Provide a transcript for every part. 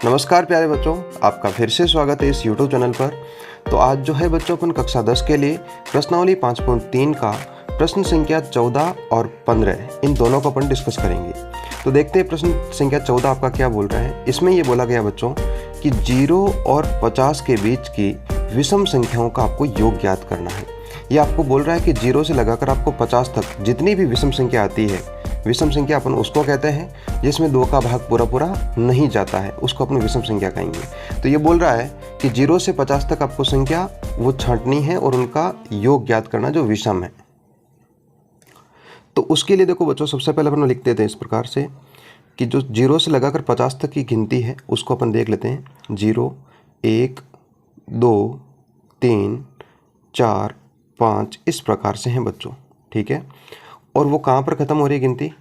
नमस्कार प्यारे बच्चों, आपका फिर से स्वागत है इस YouTube चैनल पर। तो आज जो है बच्चों अपन कक्षा 10 के लिए प्रश्नावली 5.3 का प्रश्न संख्या 14 और 15 इन दोनों को अपन डिस्कस करेंगे। तो देखते हैं प्रश्न संख्या 14 आपका क्या बोल रहा है। इसमें ये बोला गया बच्चों कि 0 और 50 के बीच की विषम संख्याओं का आपको योग ज्ञात करना है। ये आपको बोल रहा है कि 0 से लगाकर आपको 50 तक जितनी भी विषम संख्या आती है, विषम संख्या अपन उसको कहते हैं जिसमें 2 का भाग पूरा नहीं जाता है, उसको अपन विषम संख्या कहेंगे। तो ये बोल रहा है कि 0 से 50 तक आपको संख्या वो छांटनी है और उनका योग ज्ञात करना जो विषम है। तो उसके लिए देखो बच्चों, सबसे पहले अपन लिख देते हैं इस प्रकार से कि जो 0 से लगाकर 50 तक की गिनती है उसको अपन देख लेते हैं। 0, 1, 2, 3, 4, 5 इस प्रकार से हैं बच्चों, ठीक है। और वो कहाँ पर ख़त्म हो रही है गिनती?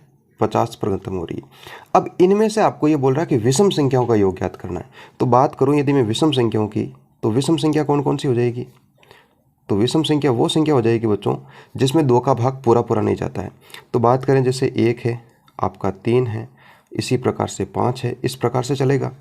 50 पर ख़त्म हो रही है। अब इनमें से आपको ये बोल रहा है कि विषम संख्याओं का योग ज्ञात करना है। तो बात करूँ यदि मैं विषम संख्याओं की, तो विषम संख्या कौन कौन सी हो जाएगी? तो विषम संख्या वो संख्या हो जाएगी बच्चों जिसमें 2 का भाग पूरा नहीं जाता है। तो बात करें जैसे 1 है, आपका 3 है, इसी प्रकार से 5 है, इस प्रकार से चलेगा।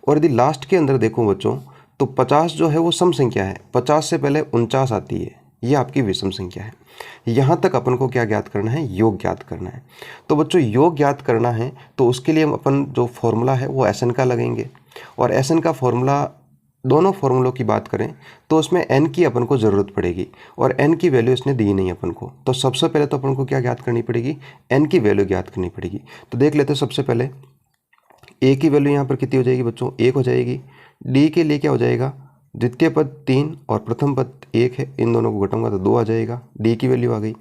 और यदि लास्ट के अंदर देखूँ बच्चों तो 50 जो है वो सम संख्या है, 50 से पहले 49 आती है, ये आपकी विषम संख्या है। यहाँ तक अपन को क्या ज्ञात करना है? योग ज्ञात करना है। तो बच्चों योग ज्ञात करना है तो उसके लिए हम अपन जो फॉर्मूला है वो एस एन का लगेंगे। और एस एन का फॉर्मूला, दोनों फॉर्मूलों की बात करें तो उसमें एन की अपन को ज़रूरत पड़ेगी और एन की वैल्यू इसने दी नहीं अपन को। तो सबसे पहले तो अपन को क्या ज्ञात करनी पड़ेगी? एन की वैल्यू ज्ञात करनी पड़ेगी। तो देख लेते हैं सबसे पहले ए की वैल्यू यहाँ पर कितनी हो जाएगी बच्चों? 1 हो जाएगी। डी के लिए क्या हो जाएगा? द्वितीय पद 3 और प्रथम पद 1 है, इन दोनों को घटाऊंगा तो 2 आ जाएगा। डी की वैल्यू आ गई।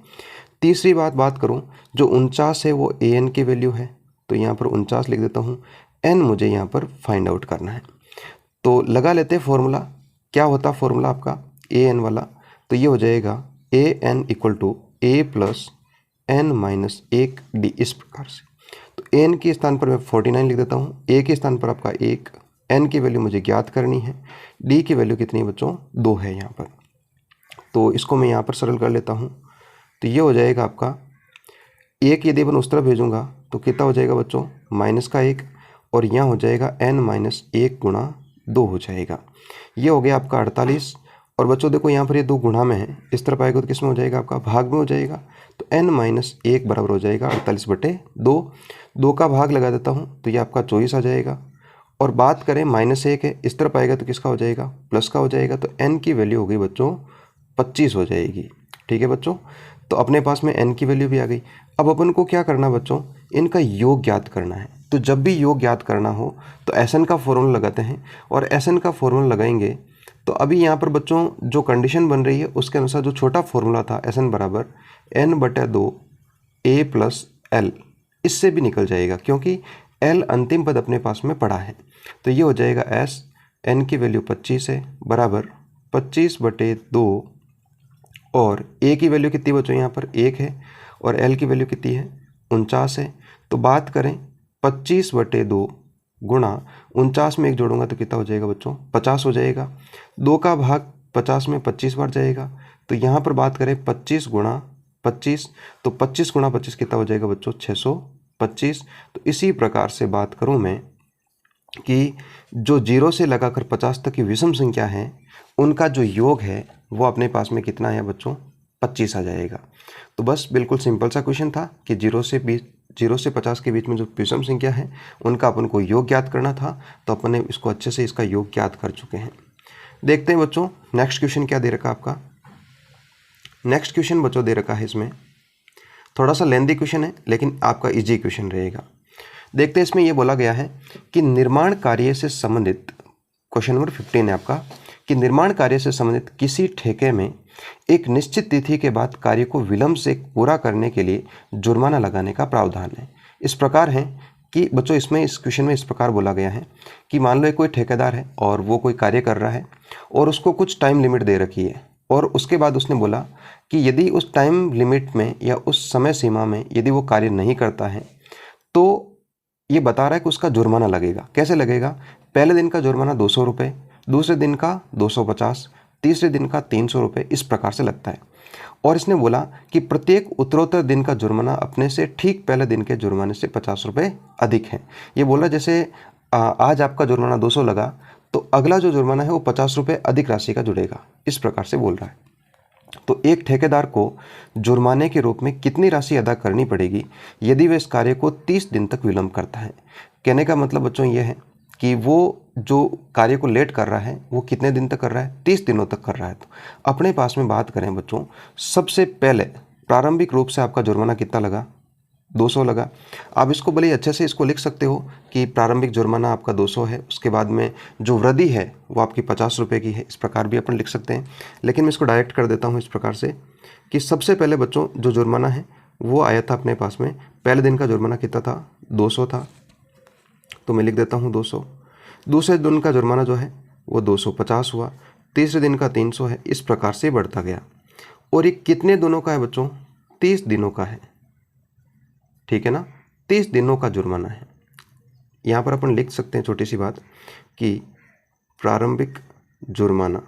तीसरी बात करूं, जो 49 है वो ए एन की वैल्यू है, तो यहाँ पर 49 लिख देता हूँ। एन मुझे यहाँ पर फाइंड आउट करना है। तो लगा लेते हैं फॉर्मूला। क्या होता फॉर्मूला आपका? ए एन वाला। तो ये हो जाएगा a n equal to a plus n minus 1 d, इस प्रकार से। तो एन के स्थान पर मैं 49 लिख देता हूँ, ए के स्थान पर आपका 1, एन की वैल्यू मुझे ज्ञात करनी है, डी की वैल्यू कितनी है बच्चों? 2 है यहाँ पर। तो इसको मैं यहाँ पर सरल कर लेता हूँ। तो ये हो जाएगा आपका 1, यदि अपन उस तरफ भेजूँगा तो कितना हो जाएगा बच्चों? माइनस का 1, और यहाँ हो जाएगा n माइनस 1 गुणा 2 हो जाएगा। ये हो गया आपका 48। और बच्चों देखो यहाँ पर ये 2 गुणा में है, इस तरफ आएगा तो किस में हो जाएगा? आपका भाग में हो जाएगा। तो n माइनस 1 बराबर हो जाएगा 48/2। 2 का भाग लगा देता हूँ तो ये आपका 24 आ जाएगा। और बात करें -1 है, इस तरफ आएगा तो किसका हो जाएगा? प्लस का हो जाएगा। तो n की वैल्यू हो गई बच्चों 25 हो जाएगी, ठीक है बच्चों। तो अपने पास में n की वैल्यू भी आ गई। अब अपन को क्या करना बच्चों? इनका योग ज्ञात करना है। तो जब भी योग ज्ञात करना हो तो एस एन का फॉर्मूला लगाते हैं, और एस एन का फॉर्मूला लगाएंगे तो अभी यहाँ पर बच्चों जो कंडीशन बन रही है उसके अनुसार जो छोटा फॉर्मूला था एस एन बराबर n/2 a प्लस एल, इससे भी निकल जाएगा क्योंकि एल अंतिम पद अपने पास में पड़ा है। तो ये हो जाएगा एस, एन की वैल्यू 25 है, बराबर 25/2, और ए की वैल्यू कितनी बच्चों? यहाँ पर 1 है, और एल की वैल्यू कितनी है? 49 है। तो बात करें 25/2 गुणा 49 में 1 जोड़ूंगा तो कितना हो जाएगा बच्चों? 50 हो जाएगा। 2 का भाग 50 में 25 बार जाएगा। तो यहाँ पर बात करें 25 गुणा 25, तो 25 गुणा 25 कितना हो जाएगा बच्चों? 625। तो इसी प्रकार से बात करूं मैं कि जो 0 से लगाकर 50 तक की विषम संख्या है उनका जो योग है वो अपने पास में कितना है बच्चों? 25 आ जाएगा। तो बस बिल्कुल सिंपल सा क्वेश्चन था कि 0 से 50 के बीच में जो विषम संख्या है उनका अपन को योग ज्ञात करना था। तो अपन ने इसको अच्छे से इसका योग ज्ञात कर चुके हैं। देखते हैं बच्चों नेक्स्ट क्वेश्चन क्या दे रखा आपका। नेक्स्ट क्वेश्चन बच्चों दे रखा है, इसमें थोड़ा सा लेंदी क्वेश्चन है लेकिन आपका इजी क्वेश्चन रहेगा। देखते हैं इसमें यह बोला गया है कि निर्माण कार्य से संबंधित, क्वेश्चन नंबर 15 है आपका, कि निर्माण कार्य से संबंधित किसी ठेके में एक निश्चित तिथि के बाद कार्य को विलंब से पूरा करने के लिए जुर्माना लगाने का प्रावधान है। इस प्रकार है कि बच्चों इसमें इस क्वेश्चन में इस प्रकार बोला गया है कि मान लो कोई ठेकेदार है और वो कोई कार्य कर रहा है और उसको कुछ टाइम लिमिट दे रखी है, और उसके बाद उसने बोला कि यदि उस टाइम लिमिट में या उस समय सीमा में यदि वो कार्य नहीं करता है तो ये बता रहा है कि उसका जुर्माना लगेगा। कैसे लगेगा? पहले दिन का जुर्माना 200 रुपये, दूसरे दिन का 250, तीसरे दिन का 300 रुपये, इस प्रकार से लगता है। और इसने बोला कि प्रत्येक उत्तरोत्तर दिन का जुर्माना अपने से ठीक पहले दिन के जुर्माने से 50 रुपये अधिक है। ये बोला जैसे आज आपका जुर्माना 200 लगा तो अगला जो जुर्माना है वो 50 रुपये अधिक राशि का जुड़ेगा, इस प्रकार से बोल रहा है। तो एक ठेकेदार को जुर्माने के रूप में कितनी राशि अदा करनी पड़ेगी यदि वह इस कार्य को 30 दिन तक विलंब करता है। कहने का मतलब बच्चों ये है कि वो जो कार्य को लेट कर रहा है वो कितने दिन तक कर रहा है, 30 दिनों तक कर रहा है। तो अपने पास में बात करें बच्चों, सबसे पहले प्रारंभिक रूप से आपका जुर्माना कितना लगा, 200 लगा। आप इसको बड़े अच्छे से इसको लिख सकते हो कि प्रारंभिक जुर्माना आपका 200 है, उसके बाद में जो वृद्धि है वो आपकी 50 रुपये की है, इस प्रकार भी अपन लिख सकते हैं। लेकिन मैं इसको डायरेक्ट कर देता हूँ इस प्रकार से कि सबसे पहले बच्चों जो जुर्माना है वो आया था अपने पास में, पहले दिन का जुर्माना कितना था, 200 था, तो मैं लिख देता हूँ 200। दूसरे दिन का जुर्माना जो है वो 250 हुआ, तीसरे दिन का 300 है, इस प्रकार से बढ़ता गया। और ये कितने दिनों का है बच्चों, 30 दिनों का है, ठीक है ना, 30 दिनों का जुर्माना है। यहाँ पर अपन लिख सकते हैं छोटी सी बात कि प्रारंभिक जुर्माना,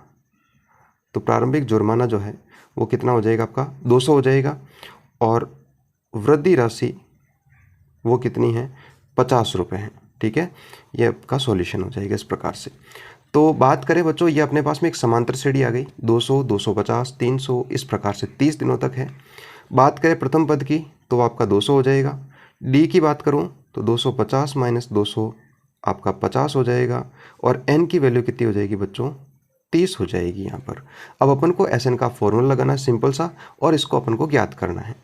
तो प्रारंभिक जुर्माना जो है वो कितना हो जाएगा आपका, 200 हो जाएगा, और वृद्धि राशि वो कितनी है, 50 रुपये है, ठीक है। ये आपका सॉल्यूशन हो जाएगा इस प्रकार से। तो बात करें बच्चों, ये अपने पास में एक समांतर श्रेणी आ गई, 200, 250, 300, इस प्रकार से 30 दिनों तक है। बात करें प्रथम पद की तो आपका 200 हो जाएगा। डी की बात करूं तो 250 माइनस 200 आपका 50 हो जाएगा, और एन की वैल्यू कितनी हो जाएगी बच्चों, 30 हो जाएगी यहाँ पर। अब अपन को एस एन का फॉर्मूला लगाना है सिंपल सा, और इसको अपन को ज्ञात करना है,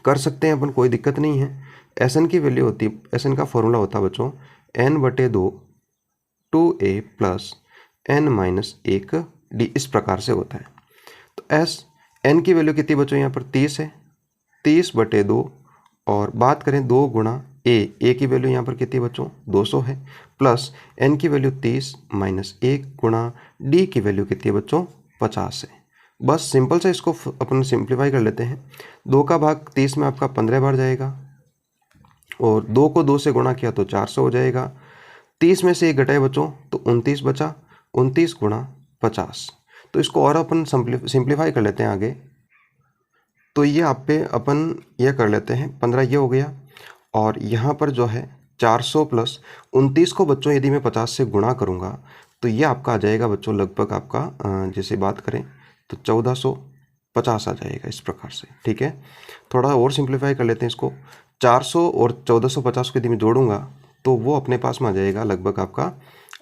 कर सकते हैं अपन, कोई दिक्कत नहीं है। एस एन की वैल्यू होती है, एस एन का फॉर्मूला होता है बच्चों n/2 2a plus n minus 1 d, इस प्रकार से होता है। तो एस एन की वैल्यू कितनी बच्चों यहाँ पर 30 है, 30/2, और बात करें 2 गुणा ए की वैल्यू यहाँ पर कितनी बच्चों 200 है, प्लस एन की वैल्यू 30 माइनस 1 गुणा डी की वैल्यू कितनी है बच्चों 50 है। बस सिंपल से इसको अपन सिंप्लीफाई कर लेते हैं। 2 का भाग 30 में आपका 15 बार जाएगा, और 2 को 2 से गुणा किया तो 400 हो जाएगा। 30 में से 1 घटाए बच्चों तो 29 बचा, 29 गुणा 50। तो इसको और अपन सिंप्लीफाई कर लेते हैं आगे, तो ये आप पे अपन ये कर लेते हैं, 15 ये हो गया, और यहाँ पर जो है 400 प्लस 29 को बच्चों यदि मैं 50 से गुणा करूँगा तो ये आपका आ जाएगा बच्चों लगभग आपका जैसे बात करें तो 1450 आ जाएगा, इस प्रकार से, ठीक है। थोड़ा और सिंप्लीफाई कर लेते हैं इसको, 400 और 1450 को यदि मैं जोड़ूंगा तो वो अपने पास में आ जाएगा लगभग आपका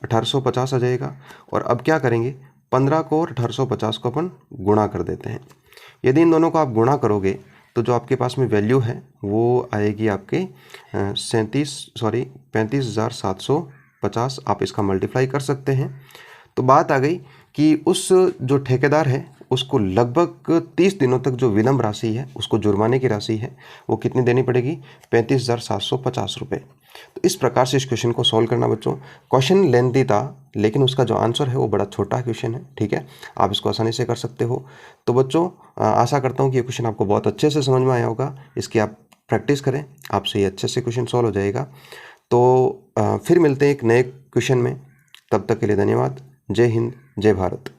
1850 आ जाएगा। और अब क्या करेंगे, 15 को और 1850 को अपन गुणा कर देते हैं। यदि इन दोनों को आप गुणा करोगे तो जो आपके पास में वैल्यू है वो आएगी आपके 35,750। आप इसका मल्टीप्लाई कर सकते हैं। तो बात आ गई कि उस जो ठेकेदार है उसको लगभग 30 दिनों तक जो विलंब राशि है, उसको जुर्माने की राशि है, वो कितनी देनी पड़ेगी, 35,750 रुपये। तो इस प्रकार से इस क्वेश्चन को सॉल्व करना बच्चों। क्वेश्चन लेंथी था लेकिन उसका जो आंसर है वो बड़ा छोटा क्वेश्चन है, ठीक है। आप इसको आसानी से कर सकते हो। तो बच्चों आशा करता हूँ कि ये क्वेश्चन आपको बहुत अच्छे से समझ में आया होगा। इसकी आप प्रैक्टिस करें, आपसे ये अच्छे से क्वेश्चन सॉल्व हो जाएगा। तो फिर मिलते हैं एक नए क्वेश्चन में, तब तक के लिए धन्यवाद। जय हिंद, जय भारत।